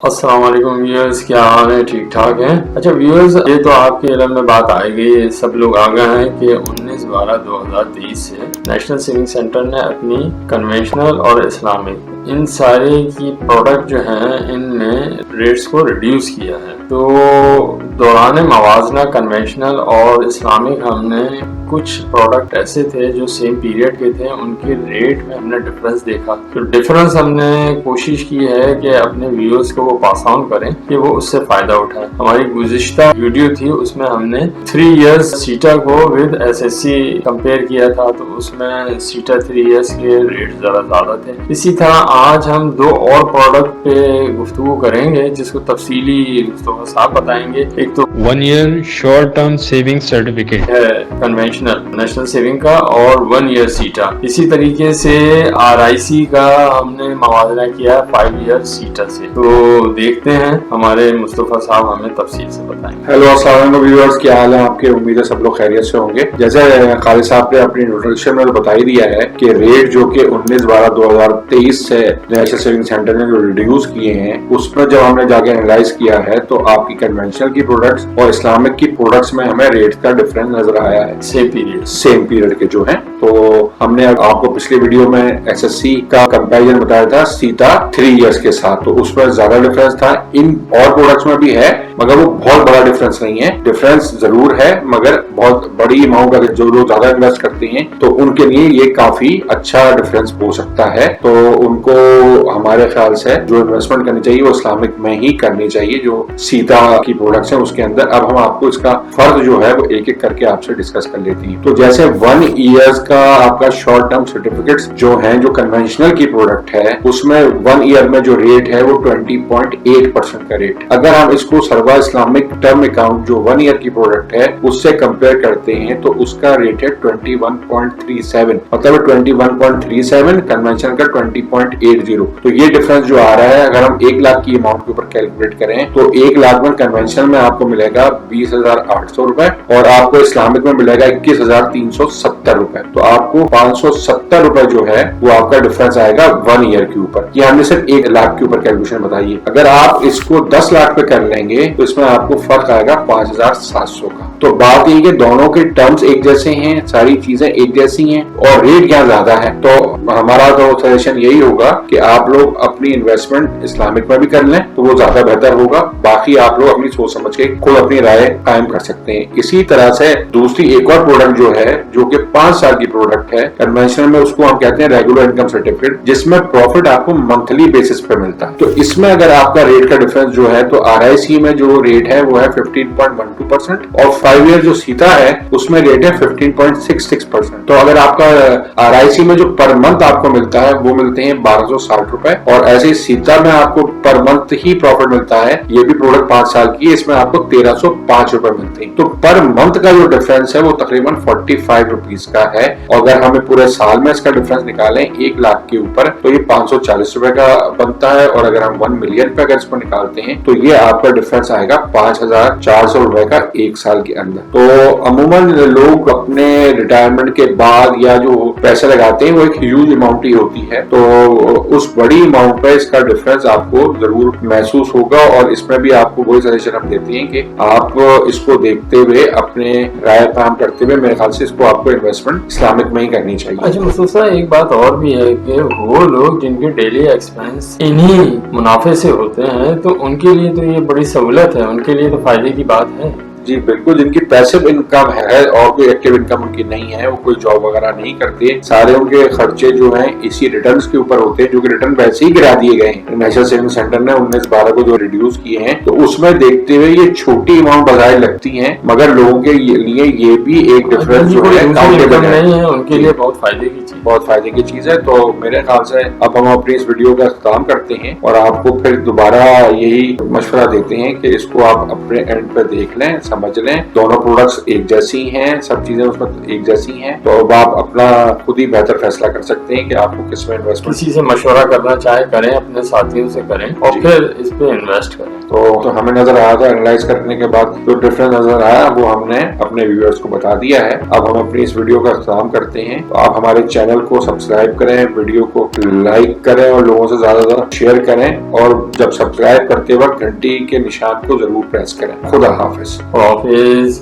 अस्सलाम वालेकुम व्यूअर्स, क्या हाल है? ठीक ठाक है। अच्छा व्यूअर्स, ये तो आपके इल्म में बात आ गई, सब लोग आगाह हैं कि 19/12/2023 से नेशनल सेविंग सेंटर ने अपनी कन्वेंशनल और इस्लामिक इन सारे की प्रोडक्ट जो हैं इनमें रेट्स को रिड्यूस किया है। तो दौरान मवाजना कन्वेंशनल और इस्लामिक हमने कुछ प्रोडक्ट ऐसे थे जो सेम पीरियड के थे, उनके रेट में हमने डिफरेंस देखा। तो डिफरेंस हमने कोशिश की है कि अपने व्यूअर्स को वो पास ऑन करें कि वो उससे फायदा उठाएं। हमारी गुज़िश्ता वीडियो थी, उसमें हमने 3 इयर्स सीटा को विद एसएससी कंपेयर किया था, तो उसमें सीटा 3 इयर्स के रेट ज़रा ज़्यादा थे। इसी तरह आज हम 2 और प्रोडक्ट पे गुफ्तगू करेंगे जिसको तफसीली मुस्तफा साहब बताएंगे। एक तो 1 year short term saving certificate है कन्वेंशनल नेशनल सेविंग का और 1 ईयर सीटा। इसी तरीके से आरआईसी का हमने मवाजना किया 5 ईयर सीटा से। तो देखते हैं, हमारे मुस्तफा साहब हमें तफसील से बताएंगे। हेलो अस्सलाम वालेकुम व्यूअर्स, क्या हाल है आपके? उम्मीद है सब लोग खैरियत से होंगे। जैसे खालिद साहब ने अपनी इंट्रोडक्शन में बता ही दिया है कि रेट जो कि 19/12/2023 से नेशनल सेविंग सेंटर ने जो रिड्यूस किए हैं, उसमें जब हमने जाके एनालाइज किया है तो आपकी कन्वेंशनल की प्रोडक्ट्स और इस्लामिक की प्रोडक्ट्स में हमें रेट का डिफरेंस नजर आया है सेम पीरियड के जो है। तो हमने आपको पिछले वीडियो में एसएससी का कंपैरिजन बताया था सीटा 3 इयर्स के साथ, तो उसमें ज्यादा डिफरेंस था। इन और प्रोडक्ट्स में भी है मगर वो बहुत बड़ा डिफरेंस नहीं है। डिफरेंस जरूर है मगर बहुत बड़ी अमाउंट अगर जो लोग ज्यादा इन्वेस्ट करते हैं तो उनके लिए ये काफी अच्छा डिफरेंस हो सकता है। तो उनको हमारे ख्याल से जो इन्वेस्टमेंट करनी चाहिए वो इस्लामिक में ही करनी चाहिए, जो सीता की प्रोडक्ट्स है उसके अंदर। अब हम आपको इसका फर्क जो है वो एक एक करके आपसे डिस्कस कर लेते हैं। तो जैसे 1 ईयर्स का आपका शॉर्ट टर्म सर्टिफिकेट्स जो हैं, जो कन्वेंशनल की प्रोडक्ट है, उसमें 1 ईयर में जो रेट है वो 20.8% का रेट। अगर हम इसको सर्वा इस्लामिक टर्म अकाउंट जो 1 ईयर की प्रोडक्ट है उससे कंपेयर करते हैं तो उसका रेट है 21.37, मतलब 21.37 कन्वेंशनल का 20.80। तो ये डिफरेंस जो आ रहा है, अगर हम 1 लाख की अमाउंट के ऊपर कैलकुलेट करें तो 1 लाख में कन्वेंशनल में आपको मिलेगा 20,800 रुपए और आपको इस्लामिक में मिलेगा 21,370 रुपए। तो आपको 570 रुपए जो है वो आपका डिफरेंस आएगा 1 ईयर के ऊपर। ये हमने सिर्फ 1 लाख के ऊपर कैलकुलेशन बताई है। अगर आप इसको 10 लाख पे कर लेंगे तो इसमें आपको फर्क आएगा 5,700 का। तो बात ये कि दोनों के टर्म्स एक जैसे हैं, सारी चीजें एक जैसी हैं और रेट क्या ज्यादा है। तो हमारा तो सजेशन यही होगा कि आप लोग अपनी इन्वेस्टमेंट इस्लामिक में भी कर लें तो वो ज्यादा बेहतर होगा। बाकी आप लोग अपनी सोच समझ के खुद अपनी राय कायम कर सकते हैं। इसी तरह से दूसरी एक और प्रोडक्ट जो है, जो कि 5 साल की प्रोडक्ट है कन्वेंशनल में, उसको हम कहते हैं रेगुलर इनकम सर्टिफिकेट, जिसमें प्रॉफिट आपको मंथली बेसिस पे मिलता है। तो इसमें अगर आपका रेट का डिफरेंस जो है, तो आरआईसी में जो रेट है वो है 15.12% और 5 ईयर जो सीता है उसमें रेट है 15.66%। तो अगर आपका आरआईसी में जो पर मंथ आपको मिलता है वो मिलते हैं 1260 रुपए और ऐसे सीता में आपको पर मंथ ही प्रॉफिट मिलता है। ये भी प्रोडक्ट 5 साल की है, इसमें आपको 1305 रुपए मिलते हैं। तो पर मंथ का जो डिफरेंस है वो तकरीबन 45 रुपीज का है। और अगर हमें पूरे साल में इसका डिफरेंस निकालें 1 लाख के ऊपर तो ये 540 रुपए का बनता है। और अगर हम 1 मिलियन पे अगर इसको निकालते हैं तो ये आपका डिफरेंस आएगा 5,400 रुपए का 1 साल के अंदर। तो अमूमन लोग अपने रिटायरमेंट के बाद या जो पैसे लगाते हैं वो एक ह्यूज अमाउंट ही होती है, तो उस बड़ी अमाउंट पे इसका डिफरेंस आपको जरूर महसूस होगा। और इसमें भी आपको वही सजेशन हम देते हैं कि आप इसको देखते हुए अपने राय काम करते हुए मेरे ख्याल से इसको आपको इन्वेस्टमेंट इस्लामिक में ही करनी चाहिए। अच्छा मुस्तफा, एक बात और भी है कि वो लोग जिनके डेली एक्सपेंस इन्हीं मुनाफे से होते हैं तो उनके लिए तो ये बड़ी सहूलत है, उनके लिए तो फायदे की बात है। जी बिल्कुल, जिनकी पैसिव इनकम है और कोई एक्टिव इनकम उनकी नहीं है, वो कोई जॉब वगैरह नहीं करते, सारे उनके खर्चे जो हैं इसी रिटर्न्स के ऊपर होते हैं, जो कि रिटर्न वैसे ही गिरा दिए गए हैं। नेशनल सेविंग सेंटर ने 19/12 को जो रिड्यूस किए हैं तो उसमें देखते हुए ये छोटी अमाउंट बजाय लगती है मगर लोगों के लिए ये भी एक डिफरेंस जो है काउंटेबल नहीं है, उनके लिए बहुत फायदे की चीज है। तो मेरे ख्याल से अब हम अपनी इस वीडियो का इख्तिताम करते हैं और आपको फिर दोबारा यही मशवरा देते हैं कि इसको आप अपने एंड पे देख लें, समझ लें। दोनों प्रोडक्ट्स एक जैसी हैं, सब चीजें उसमें एक जैसी हैं, तो अब आप अपना खुद ही बेहतर फैसला कर सकते हैं कि आपको किस में इन्वेस्टमेंट। किसी से मशवरा करना चाहे करें, अपने साथियों से करें और फिर इस पे इन्वेस्ट करें। तो हमें नजर आया था, एनालाइज करने के बाद जो डिफरेंस नजर आया वो हमने अपने व्यूअर्स को बता दिया है। अब हम अपनी इस वीडियो का इख्तिताम करते हैं। तो आप हमारे चैनल को सब्सक्राइब करें, वीडियो को लाइक करें और लोगों से ज्यादा शेयर करें, और जब सब्सक्राइब करते वक्त घंटी के निशान को जरूर प्रेस करें। खुदा हाफिज। हाफिज।